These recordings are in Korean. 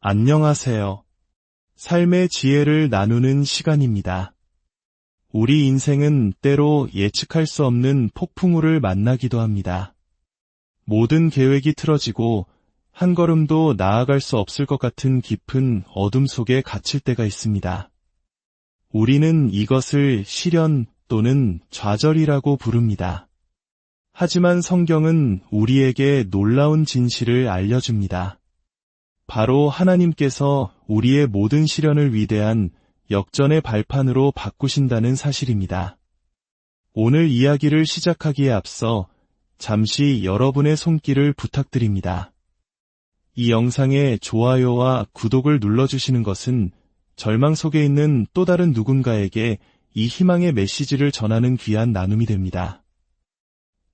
안녕하세요. 삶의 지혜를 나누는 시간입니다. 우리 인생은 때로 예측할 수 없는 폭풍우를 만나기도 합니다. 모든 계획이 틀어지고 한 걸음도 나아갈 수 없을 것 같은 깊은 어둠 속에 갇힐 때가 있습니다. 우리는 이것을 시련 또는 좌절이라고 부릅니다. 하지만 성경은 우리에게 놀라운 진실을 알려줍니다. 바로 하나님께서 우리의 모든 시련을 위대한 역전의 발판으로 바꾸신다는 사실입니다. 오늘 이야기를 시작하기에 앞서 잠시 여러분의 손길을 부탁드립니다. 이 영상에 좋아요와 구독을 눌러주시는 것은 절망 속에 있는 또 다른 누군가에게 이 희망의 메시지를 전하는 귀한 나눔이 됩니다.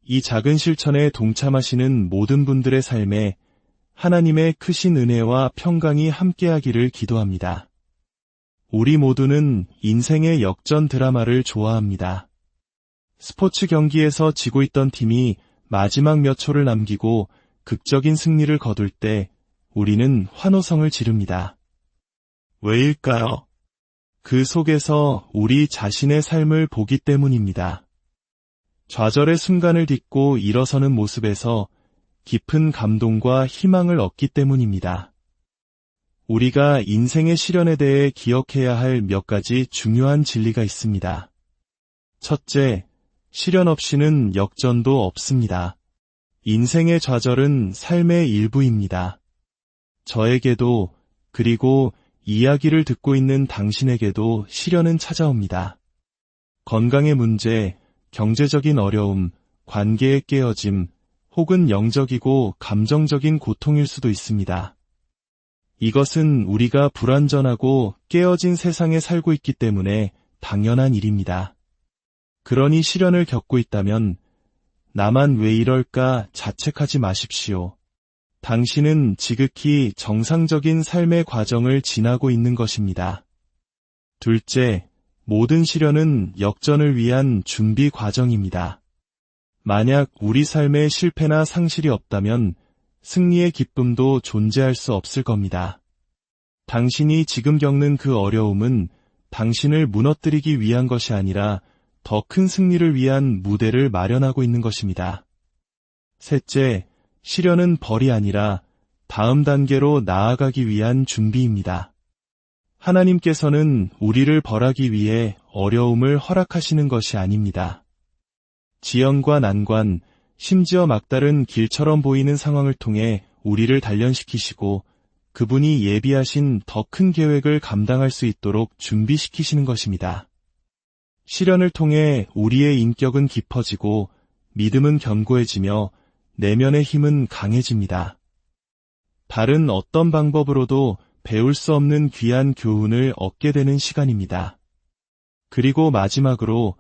이 작은 실천에 동참하시는 모든 분들의 삶에 하나님의 크신 은혜와 평강이 함께하기를 기도합니다. 우리 모두는 인생의 역전 드라마를 좋아합니다. 스포츠 경기에서 지고 있던 팀이 마지막 몇 초를 남기고 극적인 승리를 거둘 때 우리는 환호성을 지릅니다. 왜일까요? 그 속에서 우리 자신의 삶을 보기 때문입니다. 좌절의 순간을 딛고 일어서는 모습에서 깊은 감동과 희망을 얻기 때문입니다. 우리가 인생의 시련에 대해 기억해야 할 몇 가지 중요한 진리가 있습니다. 첫째, 시련 없이는 역전도 없습니다. 인생의 좌절은 삶의 일부입니다. 저에게도 그리고 이야기를 듣고 있는 당신에게도 시련은 찾아옵니다. 건강의 문제, 경제적인 어려움, 관계의 깨어짐, 혹은 영적이고 감정적인 고통일 수도 있습니다. 이것은 우리가 불완전하고 깨어진 세상에 살고 있기 때문에 당연한 일입니다. 그러니 시련을 겪고 있다면 나만 왜 이럴까 자책하지 마십시오. 당신은 지극히 정상적인 삶의 과정을 지나고 있는 것입니다. 둘째, 모든 시련은 역전을 위한 준비 과정입니다. 만약 우리 삶에 실패나 상실이 없다면 승리의 기쁨도 존재할 수 없을 겁니다. 당신이 지금 겪는 그 어려움은 당신을 무너뜨리기 위한 것이 아니라 더 큰 승리를 위한 무대를 마련하고 있는 것입니다. 셋째, 시련은 벌이 아니라 다음 단계로 나아가기 위한 준비입니다. 하나님께서는 우리를 벌하기 위해 어려움을 허락하시는 것이 아닙니다. 지연과 난관, 심지어 막다른 길처럼 보이는 상황을 통해 우리를 단련시키시고 그분이 예비하신 더 큰 계획을 감당할 수 있도록 준비시키시는 것입니다. 시련을 통해 우리의 인격은 깊어지고 믿음은 견고해지며 내면의 힘은 강해집니다. 다른 어떤 방법으로도 배울 수 없는 귀한 교훈을 얻게 되는 시간입니다. 그리고 마지막으로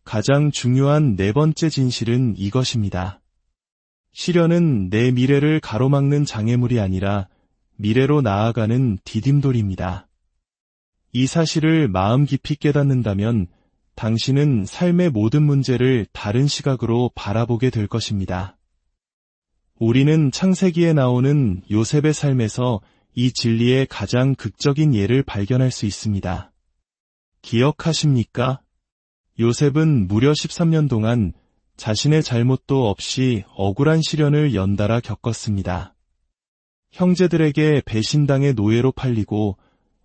가장 중요한 네 번째 진실은 이것입니다. 시련은 내 미래를 가로막는 장애물이 아니라 미래로 나아가는 디딤돌입니다. 이 사실을 마음 깊이 깨닫는다면 당신은 삶의 모든 문제를 다른 시각으로 바라보게 될 것입니다. 우리는 창세기에 나오는 요셉의 삶에서 이 진리의 가장 극적인 예를 발견할 수 있습니다. 기억하십니까? 요셉은 무려 13년 동안 자신의 잘못도 없이 억울한 시련을 연달아 겪었습니다. 형제들에게 배신당해 노예로 팔리고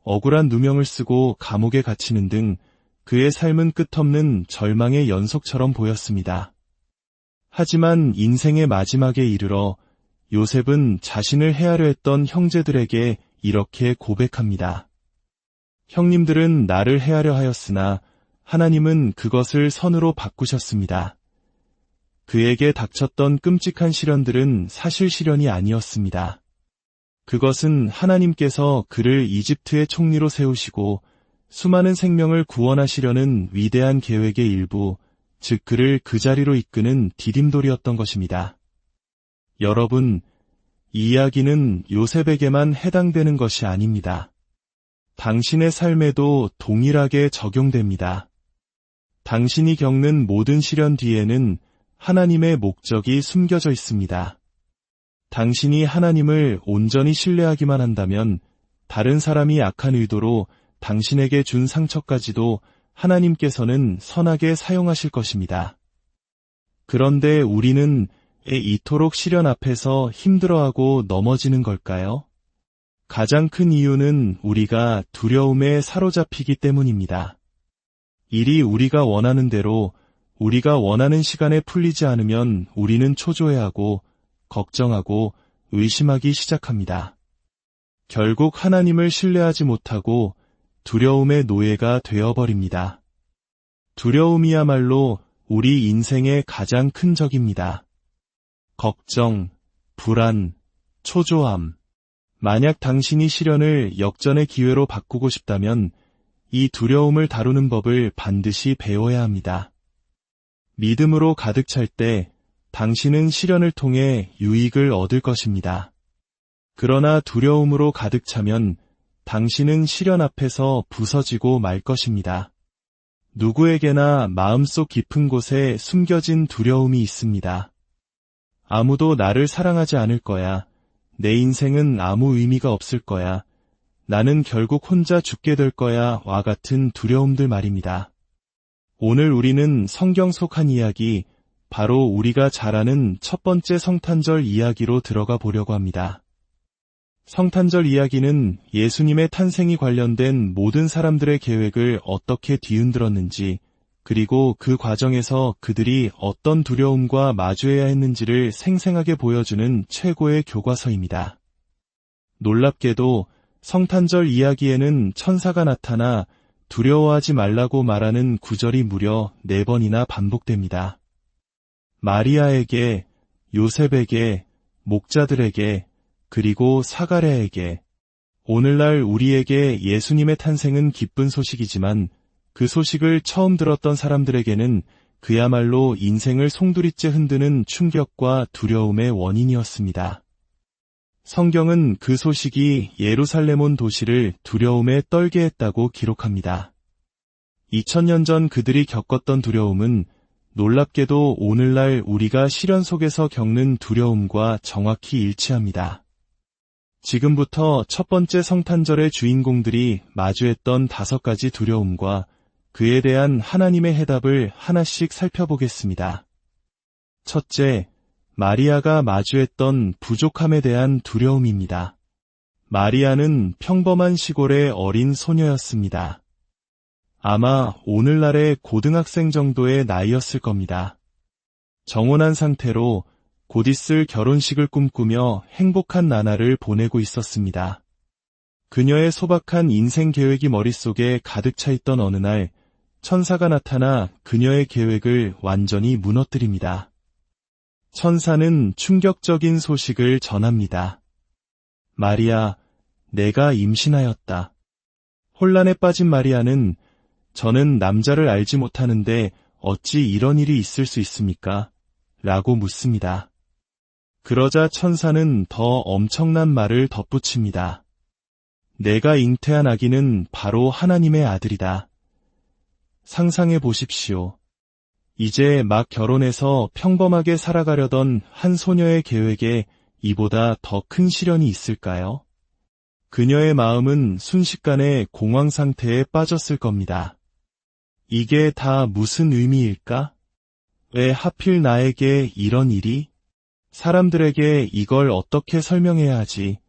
억울한 누명을 쓰고 감옥에 갇히는 등 그의 삶은 끝없는 절망의 연속처럼 보였습니다. 하지만 인생의 마지막에 이르러 요셉은 자신을 해하려 했던 형제들에게 이렇게 고백합니다. 형님들은 나를 해하려 하였으나 하나님은 그것을 선으로 바꾸셨습니다. 그에게 닥쳤던 끔찍한 시련들은 사실 시련이 아니었습니다. 그것은 하나님께서 그를 이집트의 총리로 세우시고 수많은 생명을 구원하시려는 위대한 계획의 일부, 즉 그를 그 자리로 이끄는 디딤돌이었던 것입니다. 여러분, 이 이야기는 요셉에게만 해당되는 것이 아닙니다. 당신의 삶에도 동일하게 적용됩니다. 당신이 겪는 모든 시련 뒤에는 하나님의 목적이 숨겨져 있습니다. 당신이 하나님을 온전히 신뢰하기만 한다면 다른 사람이 악한 의도로 당신에게 준 상처까지도 하나님께서는 선하게 사용하실 것입니다. 그런데 우리는 왜 이토록 시련 앞에서 힘들어하고 넘어지는 걸까요? 가장 큰 이유는 우리가 두려움에 사로잡히기 때문입니다. 일이 우리가 원하는 대로 우리가 원하는 시간에 풀리지 않으면 우리는 초조해하고 걱정하고 의심하기 시작합니다. 결국 하나님을 신뢰하지 못하고 두려움의 노예가 되어버립니다. 두려움이야말로 우리 인생의 가장 큰 적입니다. 걱정, 불안, 초조함. 만약 당신이 시련을 역전의 기회로 바꾸고 싶다면 이 두려움을 다루는 법을 반드시 배워야 합니다. 믿음으로 가득 찰 때 당신은 시련을 통해 유익을 얻을 것입니다. 그러나 두려움으로 가득 차면 당신은 시련 앞에서 부서지고 말 것입니다. 누구에게나 마음속 깊은 곳에 숨겨진 두려움이 있습니다. 아무도 나를 사랑하지 않을 거야. 내 인생은 아무 의미가 없을 거야. 나는 결국 혼자 죽게 될 거야. 와 같은 두려움들 말입니다. 오늘 우리는 성경 속 한 이야기, 바로 우리가 잘 아는 첫 번째 성탄절 이야기로 들어가 보려고 합니다. 성탄절 이야기는 예수님의 탄생이 관련된 모든 사람들의 계획을 어떻게 뒤흔들었는지, 그리고 그 과정에서 그들이 어떤 두려움과 마주해야 했는지를 생생하게 보여주는 최고의 교과서입니다. 놀랍게도 성탄절 이야기에는 천사가 나타나 두려워하지 말라고 말하는 구절이 무려 4번이나 반복됩니다. 마리아에게, 요셉에게, 목자들에게, 그리고 사가랴에게. 오늘날 우리에게 예수님의 탄생은 기쁜 소식이지만 그 소식을 처음 들었던 사람들에게는 그야말로 인생을 송두리째 흔드는 충격과 두려움의 원인이었습니다. 성경은 그 소식이 예루살렘 온 도시를 두려움에 떨게 했다고 기록합니다. 2000년 전 그들이 겪었던 두려움은 놀랍게도 오늘날 우리가 시련 속에서 겪는 두려움과 정확히 일치합니다. 지금부터 첫 번째 성탄절의 주인공들이 마주했던 5가지 두려움과 그에 대한 하나님의 해답을 하나씩 살펴보겠습니다. 첫째, 마리아가 마주했던 부족함에 대한 두려움입니다. 마리아는 평범한 시골의 어린 소녀였습니다. 아마 오늘날의 고등학생 정도의 나이였을 겁니다. 정혼한 상태로 곧 있을 결혼식을 꿈꾸며 행복한 나날을 보내고 있었습니다. 그녀의 소박한 인생 계획이 머릿속에 가득 차 있던 어느 날, 천사가 나타나 그녀의 계획을 완전히 무너뜨립니다. 천사는 충격적인 소식을 전합니다. 마리아, 내가 임신하였다. 혼란에 빠진 마리아는 저는 남자를 알지 못하는데 어찌 이런 일이 있을 수 있습니까? 라고 묻습니다. 그러자 천사는 더 엄청난 말을 덧붙입니다. 내가 잉태한 아기는 바로 하나님의 아들이다. 상상해 보십시오. 이제 막 결혼해서 평범하게 살아가려던 한 소녀의 계획에 이보다 더 큰 시련이 있을까요? 그녀의 마음은 순식간에 공황 상태에 빠졌을 겁니다. 이게 다 무슨 의미일까? 왜 하필 나에게 이런 일이? 사람들에게 이걸 어떻게 설명해야 하지?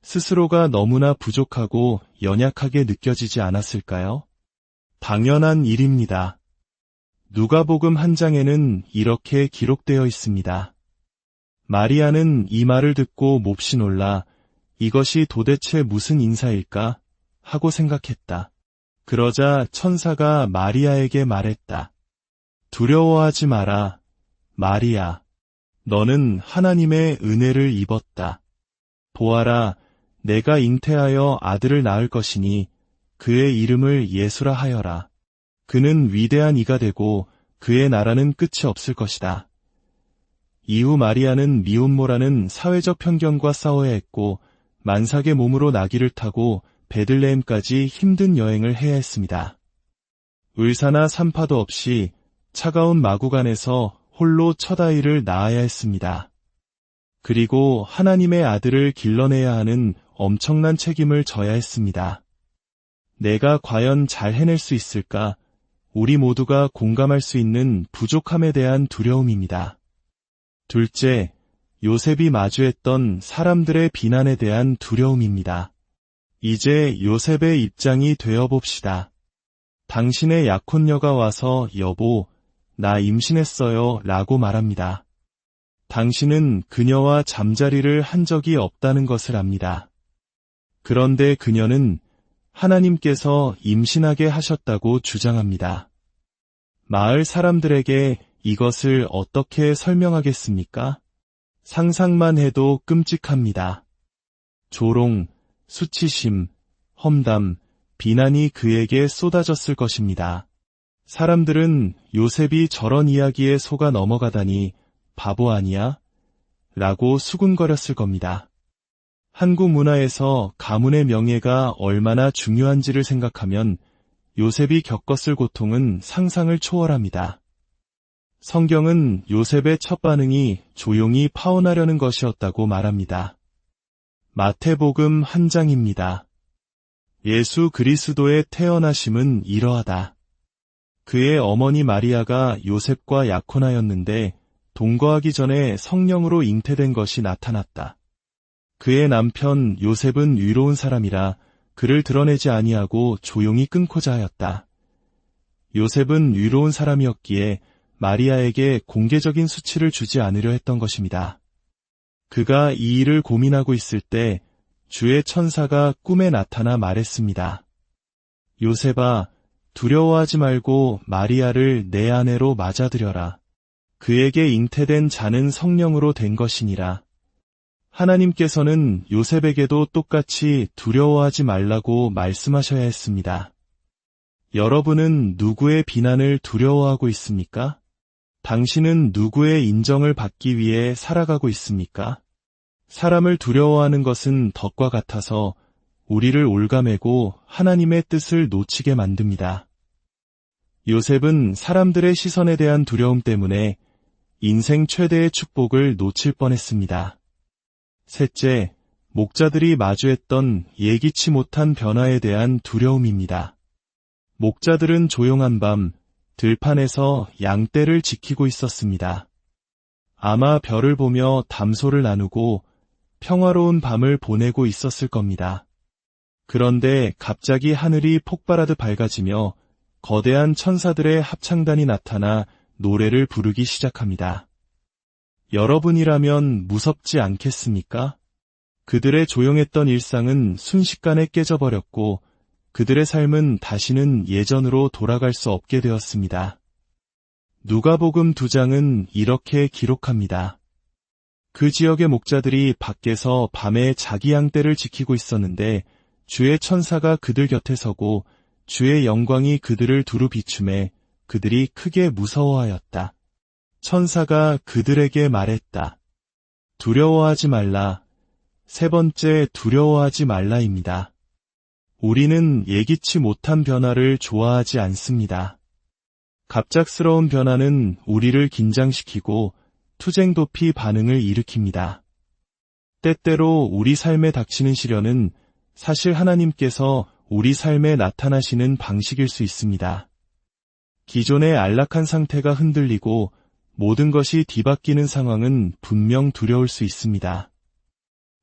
스스로가 너무나 부족하고 연약하게 느껴지지 않았을까요? 당연한 일입니다. 누가복음 1장에는 이렇게 기록되어 있습니다. 마리아는 이 말을 듣고 몹시 놀라 이것이 도대체 무슨 인사일까? 하고 생각했다. 그러자 천사가 마리아에게 말했다. 두려워하지 마라, 마리아. 너는 하나님의 은혜를 입었다. 보아라, 내가 잉태하여 아들을 낳을 것이니 그의 이름을 예수라 하여라. 그는 위대한 이가 되고 그의 나라는 끝이 없을 것이다. 이후 마리아는 미혼모라는 사회적 편견과 싸워야 했고 만삭의 몸으로 나귀를 타고 베들레헴까지 힘든 여행을 해야 했습니다. 의사나 산파도 없이 차가운 마구간에서 홀로 첫 아이를 낳아야 했습니다. 그리고 하나님의 아들을 길러내야 하는 엄청난 책임을 져야 했습니다. 내가 과연 잘 해낼 수 있을까? 우리 모두가 공감할 수 있는 부족함에 대한 두려움입니다. 둘째, 요셉이 마주했던 사람들의 비난에 대한 두려움입니다. 이제 요셉의 입장이 되어봅시다. 당신의 약혼녀가 와서 여보, 나 임신했어요 라고 말합니다. 당신은 그녀와 잠자리를 한 적이 없다는 것을 압니다. 그런데 그녀는 하나님께서 임신하게 하셨다고 주장합니다. 마을 사람들에게 이것을 어떻게 설명하겠습니까? 상상만 해도 끔찍합니다. 조롱, 수치심, 험담, 비난이 그에게 쏟아졌을 것입니다. 사람들은 요셉이 저런 이야기에 속아 넘어가다니 바보 아니야? 라고 수군거렸을 겁니다. 한국 문화에서 가문의 명예가 얼마나 중요한지를 생각하면 요셉이 겪었을 고통은 상상을 초월합니다. 성경은 요셉의 첫 반응이 조용히 파혼하려는 것이었다고 말합니다. 마태복음 1장입니다. 예수 그리스도의 태어나심은 이러하다. 그의 어머니 마리아가 요셉과 약혼하였는데 동거하기 전에 성령으로 잉태된 것이 나타났다. 그의 남편 요셉은 위로운 사람이라 그를 드러내지 아니하고 조용히 끊고자 하였다. 요셉은 위로운 사람이었기에 마리아에게 공개적인 수치를 주지 않으려 했던 것입니다. 그가 이 일을 고민하고 있을 때 주의 천사가 꿈에 나타나 말했습니다. 요셉아, 두려워하지 말고 마리아를 내 아내로 맞아들여라. 그에게 잉태된 자는 성령으로 된 것이니라. 하나님께서는 요셉에게도 똑같이 두려워하지 말라고 말씀하셔야 했습니다. 여러분은 누구의 비난을 두려워하고 있습니까? 당신은 누구의 인정을 받기 위해 살아가고 있습니까? 사람을 두려워하는 것은 덫과 같아서 우리를 올가매고 하나님의 뜻을 놓치게 만듭니다. 요셉은 사람들의 시선에 대한 두려움 때문에 인생 최대의 축복을 놓칠 뻔했습니다. 셋째, 목자들이 마주했던 예기치 못한 변화에 대한 두려움입니다. 목자들은 조용한 밤, 들판에서 양떼를 지키고 있었습니다. 아마 별을 보며 담소를 나누고 평화로운 밤을 보내고 있었을 겁니다. 그런데 갑자기 하늘이 폭발하듯 밝아지며 거대한 천사들의 합창단이 나타나 노래를 부르기 시작합니다. 여러분이라면 무섭지 않겠습니까? 그들의 조용했던 일상은 순식간에 깨져버렸고 그들의 삶은 다시는 예전으로 돌아갈 수 없게 되었습니다. 누가복음 2장은 이렇게 기록합니다. 그 지역의 목자들이 밖에서 밤에 자기 양떼를 지키고 있었는데 주의 천사가 그들 곁에 서고 주의 영광이 그들을 두루 비추매 그들이 크게 무서워하였다. 천사가 그들에게 말했다. 두려워하지 말라. 세 번째 두려워하지 말라입니다. 우리는 예기치 못한 변화를 좋아하지 않습니다. 갑작스러운 변화는 우리를 긴장시키고 투쟁도피 반응을 일으킵니다. 때때로 우리 삶에 닥치는 시련은 사실 하나님께서 우리 삶에 나타나시는 방식일 수 있습니다. 기존의 안락한 상태가 흔들리고 모든 것이 뒤바뀌는 상황은 분명 두려울 수 있습니다.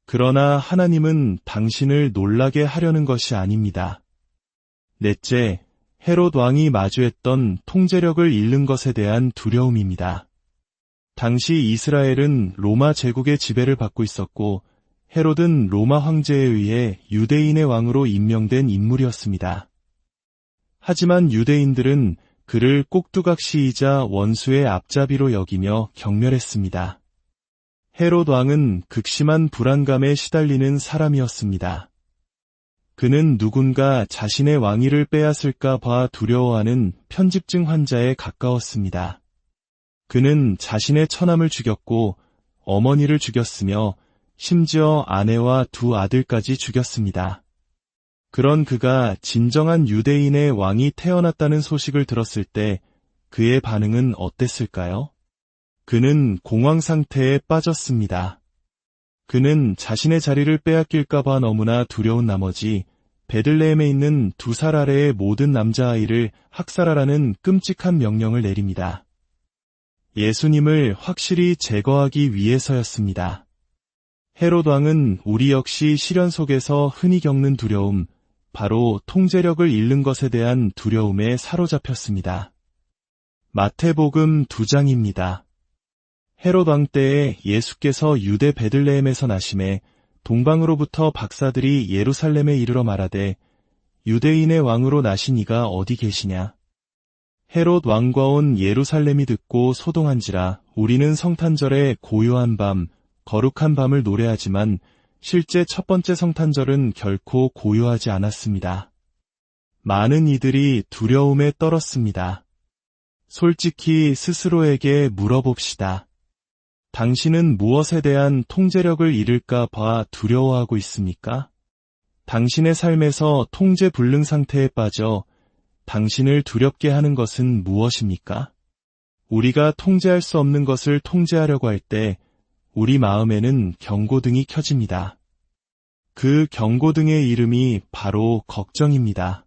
그러나 하나님은 당신을 놀라게 하려는 것이 아닙니다. 넷째, 헤롯 왕이 마주했던 통제력을 잃는 것에 대한 두려움입니다. 당시 이스라엘은 로마 제국의 지배를 받고 있었고 헤롯은 로마 황제에 의해 유대인의 왕으로 임명된 인물이었습니다. 하지만 유대인들은 그를 꼭두각시이자 원수의 앞잡이로 여기며 경멸했습니다. 헤롯 왕은 극심한 불안감에 시달리는 사람이었습니다. 그는 누군가 자신의 왕위를 빼앗을까 봐 두려워하는 편집증 환자에 가까웠습니다. 그는 자신의 처남을 죽였고 어머니를 죽였으며 심지어 아내와 두 아들까지 죽였습니다. 그런 그가 진정한 유대인의 왕이 태어났다는 소식을 들었을 때 그의 반응은 어땠을까요? 그는 공황 상태에 빠졌습니다. 그는 자신의 자리를 빼앗길까봐 너무나 두려운 나머지 베들레헴에 있는 2살 아래의 모든 남자아이를 학살하라는 끔찍한 명령을 내립니다. 예수님을 확실히 제거하기 위해서였습니다. 헤롯 왕은 우리 역시 시련 속에서 흔히 겪는 두려움, 바로 통제력을 잃는 것에 대한 두려움에 사로잡혔습니다. 마태복음 2장입니다. 헤롯 왕 때에 예수께서 유대 베들레헴에서 나심에 동방으로부터 박사들이 예루살렘에 이르러 말하되 유대인의 왕으로 나신 이가 어디 계시냐? 헤롯 왕과 온 예루살렘이 듣고 소동한지라 우리는 성탄절에 고요한 밤, 거룩한 밤을 노래하지만 실제 첫 번째 성탄절은 결코 고요하지 않았습니다. 많은 이들이 두려움에 떨었습니다. 솔직히 스스로에게 물어봅시다. 당신은 무엇에 대한 통제력을 잃을까 봐 두려워하고 있습니까? 당신의 삶에서 통제 불능 상태에 빠져 당신을 두렵게 하는 것은 무엇입니까? 우리가 통제할 수 없는 것을 통제하려고 할 때 우리 마음에는 경고등이 켜집니다. 그 경고등의 이름이 바로 걱정입니다.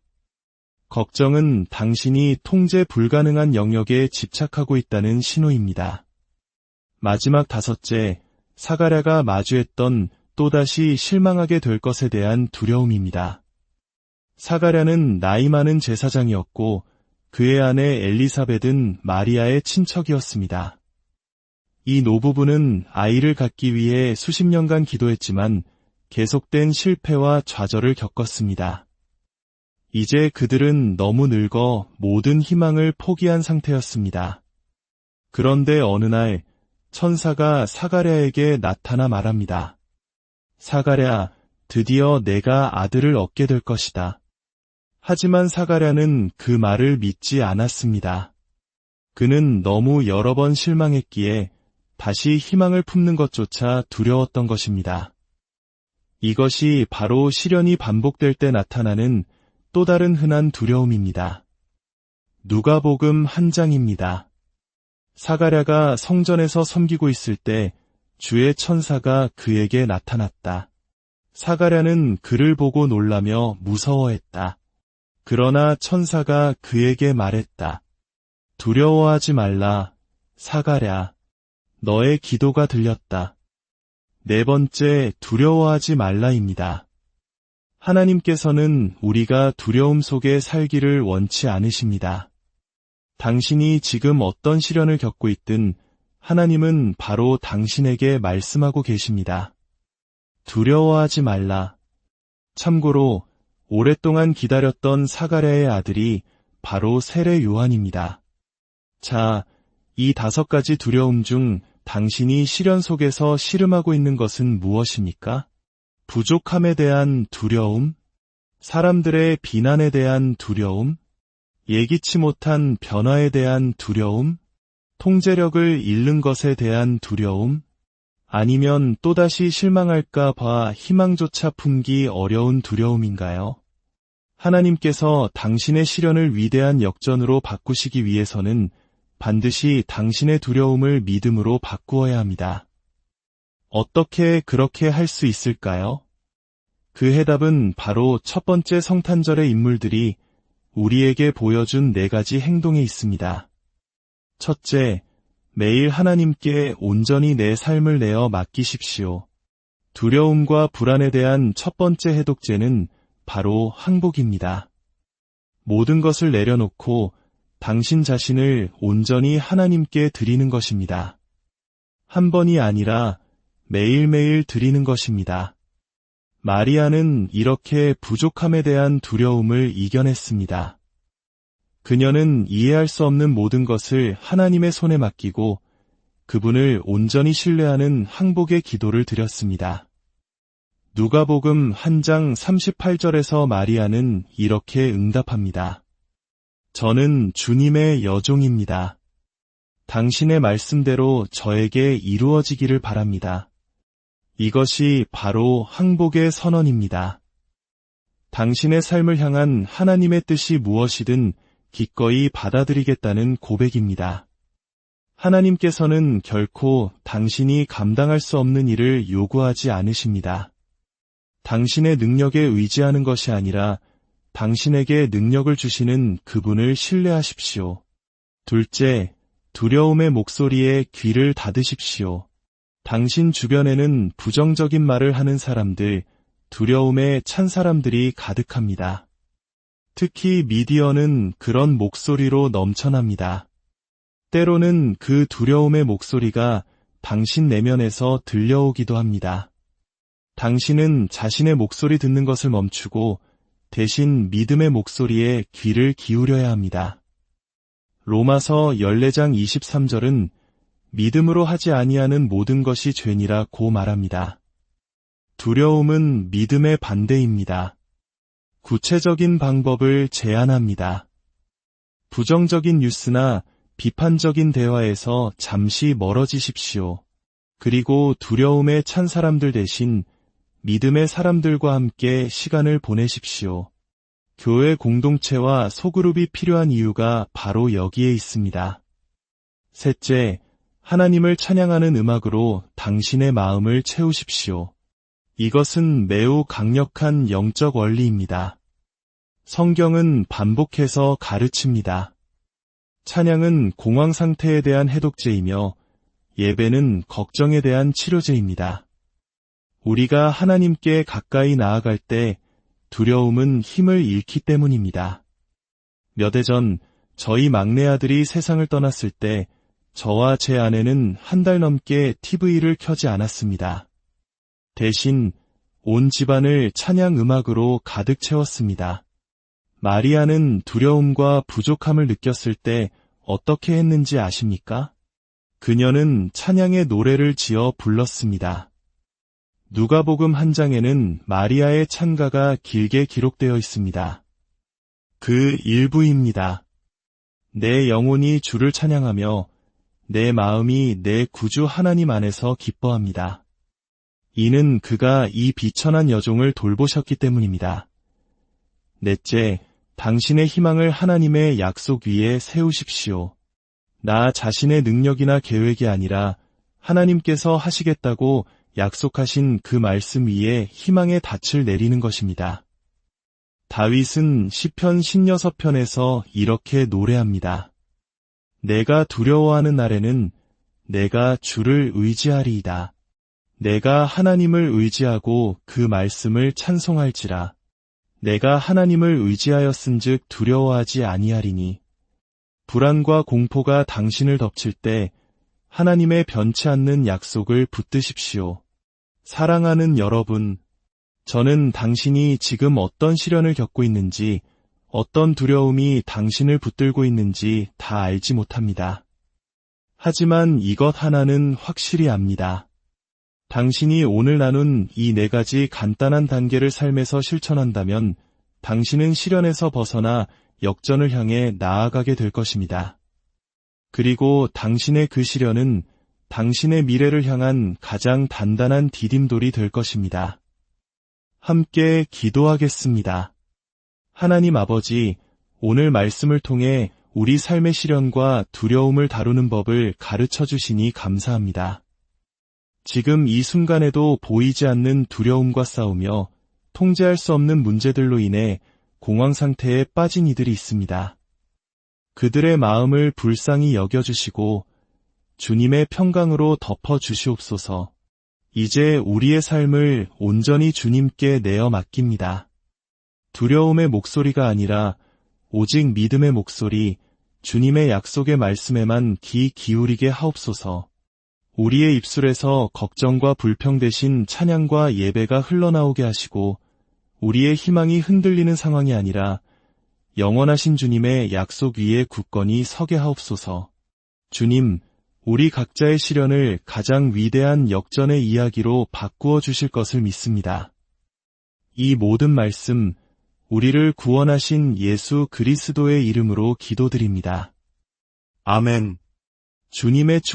걱정은 당신이 통제 불가능한 영역에 집착하고 있다는 신호입니다. 마지막 5째, 사가랴가 마주했던 또다시 실망하게 될 것에 대한 두려움입니다. 사가랴는 나이 많은 제사장이었고 그의 아내 엘리사벳은 마리아의 친척이었습니다. 이 노부부는 아이를 갖기 위해 수십 년간 기도했지만 계속된 실패와 좌절을 겪었습니다. 이제 그들은 너무 늙어 모든 희망을 포기한 상태였습니다. 그런데 어느 날 천사가 사가랴에게 나타나 말합니다. 사가랴, 드디어 내가 아들을 얻게 될 것이다. 하지만 사가랴는 그 말을 믿지 않았습니다. 그는 너무 여러 번 실망했기에 다시 희망을 품는 것조차 두려웠던 것입니다. 이것이 바로 시련이 반복될 때 나타나는 또 다른 흔한 두려움입니다. 누가복음 1장입니다. 사가랴가 성전에서 섬기고 있을 때 주의 천사가 그에게 나타났다. 사가랴는 그를 보고 놀라며 무서워했다. 그러나 천사가 그에게 말했다. 두려워하지 말라, 사가랴. 너의 기도가 들렸다. 4번째, 두려워하지 말라입니다. 하나님께서는 우리가 두려움 속에 살기를 원치 않으십니다. 당신이 지금 어떤 시련을 겪고 있든 하나님은 바로 당신에게 말씀하고 계십니다. 두려워하지 말라. 참고로 오랫동안 기다렸던 사가랴의 아들이 바로 세례 요한입니다. 자, 이 5가지 두려움 중 당신이 시련 속에서 씨름하고 있는 것은 무엇입니까? 부족함에 대한 두려움? 사람들의 비난에 대한 두려움? 예기치 못한 변화에 대한 두려움? 통제력을 잃는 것에 대한 두려움? 아니면 또다시 실망할까 봐 희망조차 품기 어려운 두려움인가요? 하나님께서 당신의 시련을 위대한 역전으로 바꾸시기 위해서는 반드시 당신의 두려움을 믿음으로 바꾸어야 합니다. 어떻게 그렇게 할 수 있을까요? 그 해답은 바로 첫 번째 성탄절의 인물들이 우리에게 보여준 4가지 행동에 있습니다. 첫째, 매일 하나님께 온전히 내 삶을 내어 맡기십시오. 두려움과 불안에 대한 첫 번째 해독제는 바로 항복입니다. 모든 것을 내려놓고 당신 자신을 온전히 하나님께 드리는 것입니다. 한 번이 아니라 매일매일 드리는 것입니다. 마리아는 이렇게 부족함에 대한 두려움을 이겨냈습니다. 그녀는 이해할 수 없는 모든 것을 하나님의 손에 맡기고 그분을 온전히 신뢰하는 항복의 기도를 드렸습니다. 누가복음 1장 38절에서 마리아는 이렇게 응답합니다. 저는 주님의 여종입니다. 당신의 말씀대로 저에게 이루어지기를 바랍니다. 이것이 바로 항복의 선언입니다. 당신의 삶을 향한 하나님의 뜻이 무엇이든 기꺼이 받아들이겠다는 고백입니다. 하나님께서는 결코 당신이 감당할 수 없는 일을 요구하지 않으십니다. 당신의 능력에 의지하는 것이 아니라 당신에게 능력을 주시는 그분을 신뢰하십시오. 둘째, 두려움의 목소리에 귀를 닫으십시오. 당신 주변에는 부정적인 말을 하는 사람들, 두려움에 찬 사람들이 가득합니다. 특히 미디어는 그런 목소리로 넘쳐납니다. 때로는 그 두려움의 목소리가 당신 내면에서 들려오기도 합니다. 당신은 자신의 목소리 듣는 것을 멈추고 대신 믿음의 목소리에 귀를 기울여야 합니다. 로마서 14장 23절은 믿음으로 하지 아니하는 모든 것이 죄니라고 말합니다. 두려움은 믿음의 반대입니다. 구체적인 방법을 제안합니다. 부정적인 뉴스나 비판적인 대화에서 잠시 멀어지십시오. 그리고 두려움에 찬 사람들 대신 믿음의 사람들과 함께 시간을 보내십시오. 교회 공동체와 소그룹이 필요한 이유가 바로 여기에 있습니다. 셋째, 하나님을 찬양하는 음악으로 당신의 마음을 채우십시오. 이것은 매우 강력한 영적 원리입니다. 성경은 반복해서 가르칩니다. 찬양은 공황 상태에 대한 해독제이며 예배는 걱정에 대한 치료제입니다. 우리가 하나님께 가까이 나아갈 때 두려움은 힘을 잃기 때문입니다. 몇 해 전 저희 막내 아들이 세상을 떠났을 때 저와 제 아내는 한 달 넘게 TV를 켜지 않았습니다. 대신 온 집안을 찬양 음악으로 가득 채웠습니다. 마리아는 두려움과 부족함을 느꼈을 때 어떻게 했는지 아십니까? 그녀는 찬양의 노래를 지어 불렀습니다. 누가복음 1장에는 마리아의 찬가가 길게 기록되어 있습니다. 그 일부입니다. 내 영혼이 주를 찬양하며 내 마음이 내 구주 하나님 안에서 기뻐합니다. 이는 그가 이 비천한 여종을 돌보셨기 때문입니다. 넷째, 당신의 희망을 하나님의 약속 위에 세우십시오. 나 자신의 능력이나 계획이 아니라 하나님께서 하시겠다고 약속하신 그 말씀 위에 희망의 닻을 내리는 것입니다. 다윗은 시편 16편에서 이렇게 노래합니다. 내가 두려워하는 날에는 내가 주를 의지하리이다. 내가 하나님을 의지하고 그 말씀을 찬송할지라. 내가 하나님을 의지하였은즉 두려워하지 아니하리니. 불안과 공포가 당신을 덮칠 때 하나님의 변치 않는 약속을 붙드십시오. 사랑하는 여러분, 저는 당신이 지금 어떤 시련을 겪고 있는지, 어떤 두려움이 당신을 붙들고 있는지 다 알지 못합니다. 하지만 이것 하나는 확실히 압니다. 당신이 오늘 나눈 이 4가지 간단한 단계를 삶에서 실천한다면 당신은 시련에서 벗어나 역전을 향해 나아가게 될 것입니다. 그리고 당신의 그 시련은 당신의 미래를 향한 가장 단단한 디딤돌이 될 것입니다. 함께 기도하겠습니다. 하나님 아버지, 오늘 말씀을 통해 우리 삶의 시련과 두려움을 다루는 법을 가르쳐 주시니 감사합니다. 지금 이 순간에도 보이지 않는 두려움과 싸우며 통제할 수 없는 문제들로 인해 공황 상태에 빠진 이들이 있습니다. 그들의 마음을 불쌍히 여겨주시고 주님의 평강으로 덮어주시옵소서. 이제 우리의 삶을 온전히 주님께 내어 맡깁니다. 두려움의 목소리가 아니라 오직 믿음의 목소리, 주님의 약속의 말씀에만 귀 기울이게 하옵소서. 우리의 입술에서 걱정과 불평 대신 찬양과 예배가 흘러나오게 하시고 우리의 희망이 흔들리는 상황이 아니라 영원하신 주님의 약속 위에 굳건히 서게 하옵소서. 주님, 우리 각자의 시련을 가장 위대한 역전의 이야기로 바꾸어 주실 것을 믿습니다. 이 모든 말씀, 우리를 구원하신 예수 그리스도의 이름으로 기도드립니다. 아멘. 주님의 축복